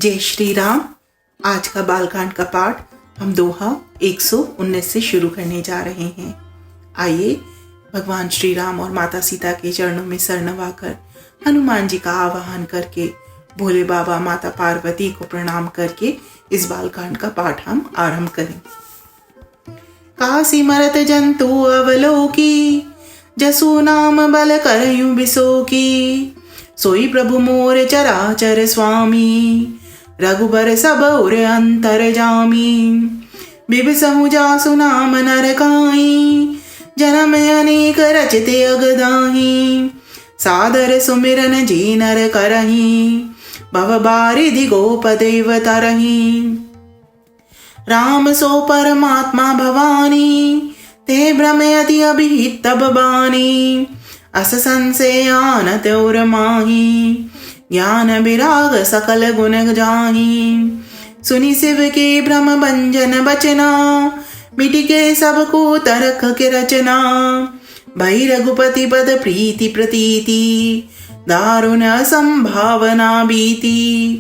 जय श्री राम। आज का बालकांड का पाठ हम दोहा 119 से शुरू करने जा रहे हैं। आइए भगवान श्री राम और माता सीता के चरणों में सर नवाकर हनुमान जी का आवाहन करके भोले बाबा माता पार्वती को प्रणाम करके इस बालकांड का पाठ हम आरंभ करें। काशी मरत जंतु अवलोकी, जसु नाम बल करयु बिसोकी। सोई प्रभु मोर चराचर स्वामी, रघुबर सब उर अंतर जामी। बिबसहु जासु नाम नरकाई, जन्म अनेक रचते अगदाही। सादर सुमिरन जी नर करही, भव बारिधि गोप देव तरही। राम सो परमात्मा भवानी, ते भ्रमयति अभिहित तब बानी। अस संशय आनत और माही, ज्ञान विराग सकल गुण जाही। सुनि शिव के भ्रम भंजन बचना, मिटिके सबको तरक के रचना। भई रघुपति पद प्रीति प्रतीति, दारुण संभावना बीती।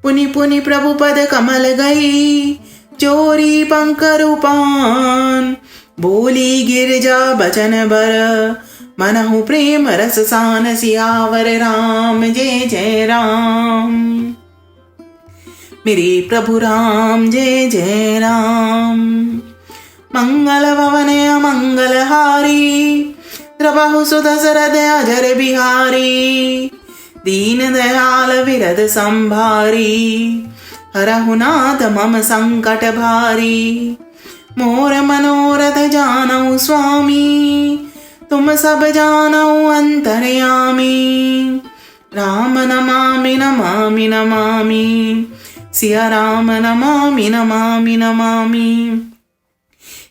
पुनि पुनि प्रभु पद कमल गई, चोरी पंक रूपान। बोली गिरजा बचन बर, मनहु प्रेम रस सान। सियावर राम जय जय राम। मेरे प्रभु राम जय जय राम। मंगल भवन अमंगल हारी, द्रवहु सुदशरथ अजर बिहारी। दीन दयाल विरद संभारी, हरहु नाथ मम संकट भारी। मोर मनोरथ जानऊ स्वामी, तुम सब जानऊ अंतर्यामी। राम नमामि नमामि नमामि, सिया राम नमामि नमामि नमामि।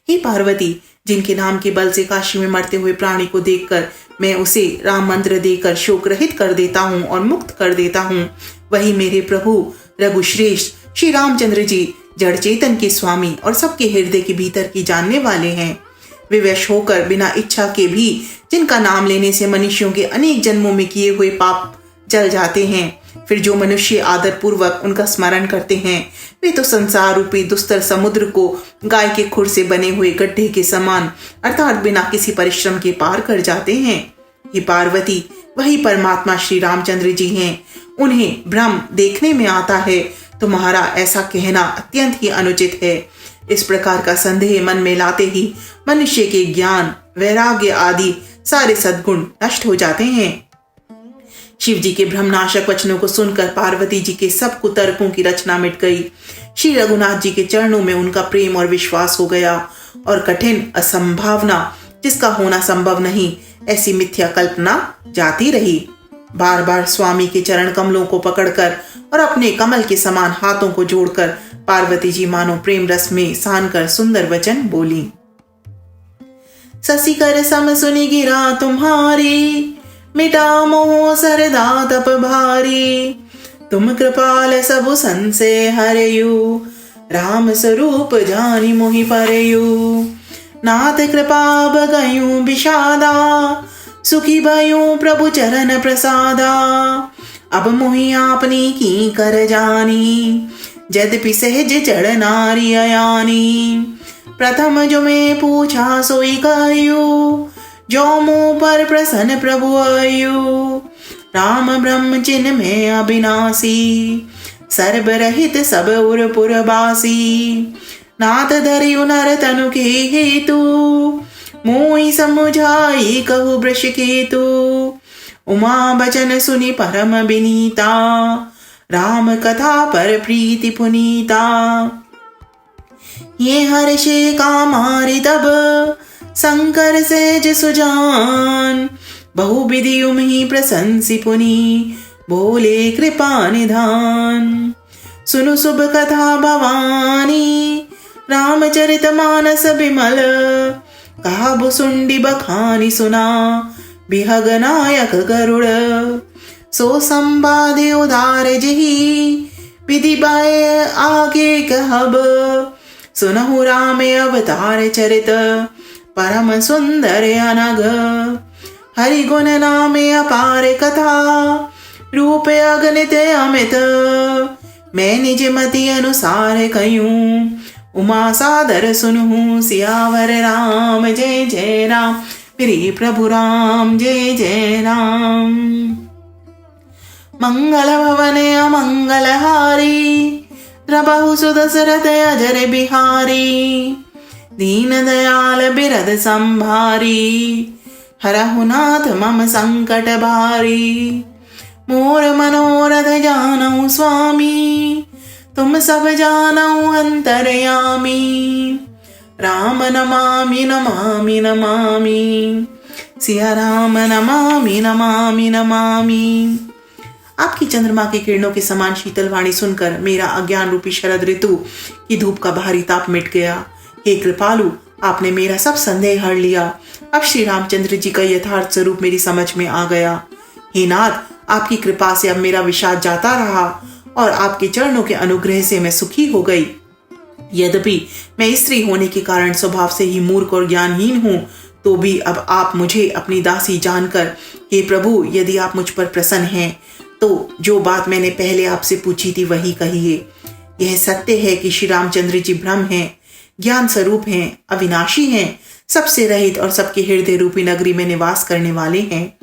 हे पार्वती, जिनके नाम के बल से काशी में मरते हुए प्राणी को देखकर मैं उसे राम मंत्र देकर शोक रहित कर देता हूँ और मुक्त कर देता हूँ, वही मेरे प्रभु रघुश्रेष्ठ श्री रामचंद्र जी जड़ चेतन के स्वामी और सबके हृदय के भीतर की जानने वाले हैं। वे वश होकर बिना इच्छा के भी जिनका नाम लेने से मनुष्यों के अनेक जन्मों में किए हुए पाप जल जाते हैं। फिर जो मनुष्य आदर पूर्वक उनका स्मरण करते हैं, वे तो संसार रूपी दुस्तर समुद्र को गाय के खुर से बने हुए गड्ढे के समान अर्थात बिना किसी परिश्रम के पार कर जाते हैं। ये पार्वती वही परमात्मा श्री रामचंद्र जी हैं। उन्हें भ्रम देखने में आता है, तुम्हारा ऐसा कहना अत्यंत ही अनुचित है। इस प्रकार का संदेह मन में लाते ही मनुष्य के ज्ञान वैराग्य आदि सारे सद्गुण नष्ट हो जाते हैं। शिव जी के भ्रमनाशक वचनों को सुनकर पार्वती जी के सब कुतर्कों की रचना मिट गई। श्री रघुनाथ जी के चरणों में उनका प्रेम और विश्वास हो गया और कठिन असंभावना जिसका होना संभव नहीं, ऐसी मिथ्या कल्पना जाती रही। बार बार स्वामी के चरण कमलों को पकड़कर और अपने कमल के समान हाथों को जोड़कर पार्वती जी मानो प्रेम रस में सान कर सुंदर वचन बोली। ससिकर सम सुनि गिरा तुम्हारी, मिटा मोह सरदा तप भारी। तुम कृपाल सबु संशय हरयु, राम स्वरूप जानि मोहि परयु। नाथ कृपा बगयु विषादा, सुखी भयु प्रभु चरण प्रसादा। अब मोहि आपनी की कर जानी, यद्यपि सहज जड़ नारी अयानी। प्रथम जो मैं पूछा सोई कहयु, जो मुँह पर प्रसन्न प्रभु आयु। राम ब्रह्म चिन्ह में अविनाशी, सर्व रहित सब उर पुरबासी। नाथ धरियु नर तनु के हेतु, मोहि समुझाई कहु वृष केतु। उमा बचन सुनि परम विनीता, राम कथा पर प्रीति पुनीता। ये हर्षे कामारि तब, शंकर सेज सुजान। बहु विधि उमहि प्रशंसी पुनि, बोले कृपा निधान। सुनु शुभ कथा भवानी, रामचरित मानस विमल। कहा भुसुंडी बखानी सुना, बिहग नायक गरुड़। सो संवादे उदार जही, विधि बाय आगे कहब। सुनहु राम अवतार चरित, परम सुंदर अनग। हरि गुण नामे अपार कथा, रूप अगणित अमित। मैं निज मति अनुसार कयूं, उमा सादर सुनूं। सियावर राम जय जय राम, मेरे प्रभु राम जय जय राम। मंगल भवन अमंगल हारी, द्रबहु सुदशरथ अजर बिहारी। दीन दयाल बिरद संभारी, हरहु नाथ मम संकट भारी। मोर मनोरथ जानऊ स्वामी, तुम सब जानऊ अंतरयामी। राम नमामि नमामि नमामि, सिया राम नमामि नमामि नमामि। आपकी चंद्रमा की किरणों के समान शीतल वाणी सुनकर मेरा अज्ञान रूपी शरद ऋतु की धूप का भारी ताप मिट गया। हे कृपालु, आपने मेरा सब संदेह हर लिया। अब श्री रामचंद्र जी का यथार्थ स्वरूप मेरी समझ में आ गया। हे नाथ, आपकी कृपा से अब मेरा विषाद जाता रहा और आपके चरणों के अनुग्रह से मैं सुखी हो गई। यद्यपि मैं स्त्री होने के कारण स्वभाव से ही मूर्ख और ज्ञानहीन हूँ, तो भी अब आप मुझे अपनी दासी जानकर, हे प्रभु, यदि आप मुझ पर प्रसन्न हैं तो जो बात मैंने पहले आपसे पूछी थी वही कहिए। यह सत्य है कि श्री रामचंद्र जी ब्रह्म हैं, ज्ञान स्वरूप हैं, अविनाशी हैं, सबसे रहित और सबके हृदय रूपी नगरी में निवास करने वाले हैं।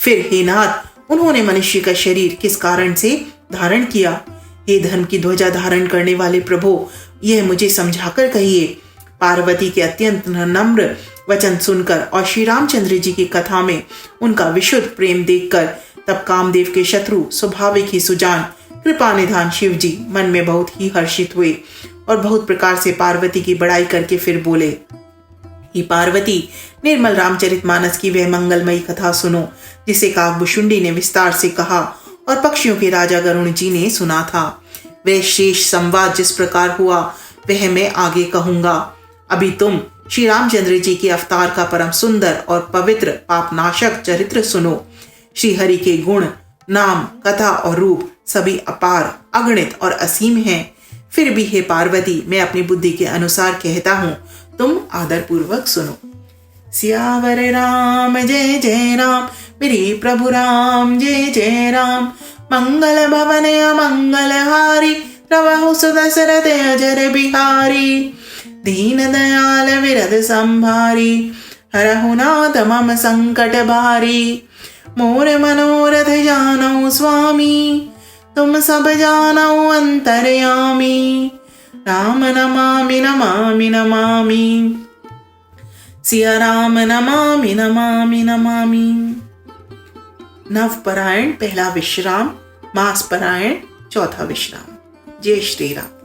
फिर हे नाथ, उन्होंने मनुष्य का शरीर किस कारण से धारण किया? हे धर्म की ध्वजा धारण करने वाले प्रभु, यह मुझे समझाकर कहिए। पार्वती के अत्यंत नम्र वचन सुनकर और श्री रामचंद्र जी की कथा में उनका विशुद्ध प्रेम देखकर तब कामदेव के शत्रु स्वाभाविक ही सुजान कृपा निधान शिव जी मन में बहुत ही हर्षित हुए और बहुत प्रकार से पार्वती की बड़ाई करके फिर बोले, हे पार्वती, निर्मल रामचरितमानस की वह मंगलमयी कथा सुनो जिसे काकभुशुंडी ने विस्तार से कहा और पक्षियों के राजा गरुण जी ने सुना था। वह शेष संवाद जिस प्रकार हुआ वह मैं आगे कहूंगा। अभी तुम श्री रामचंद्र जी के अवतार का परम सुंदर और पवित्र पापनाशक चरित्र सुनो। श्री हरि के गुण, नाम, कथा और रूप सभी अपार, अगणित और असीम हैं। फिर भी हे पार्वती, मैं अपनी बुद्धि के अनुसार कहता हूँ, तुम आदर पूर्वक सुनो। सियावर राम जय जय राम, मेरे प्रभु राम जय जय राम। मंगल भवन अमंगल हारी, द्रबहु सुदशरथ अजर बिहारी। दीन दयाल बिरद संभारी, हरहु नाथ मम संकट भारी। मोर मनोरथ जानऊ स्वामी, तुम सब जानऊ अंतरयामी। राम नमामि नमामि नमामि, सिया राम नमामि नमामि नमामि। नवपरायण पहला विश्राम, मास परायण चौथा विश्राम। जय श्री राम।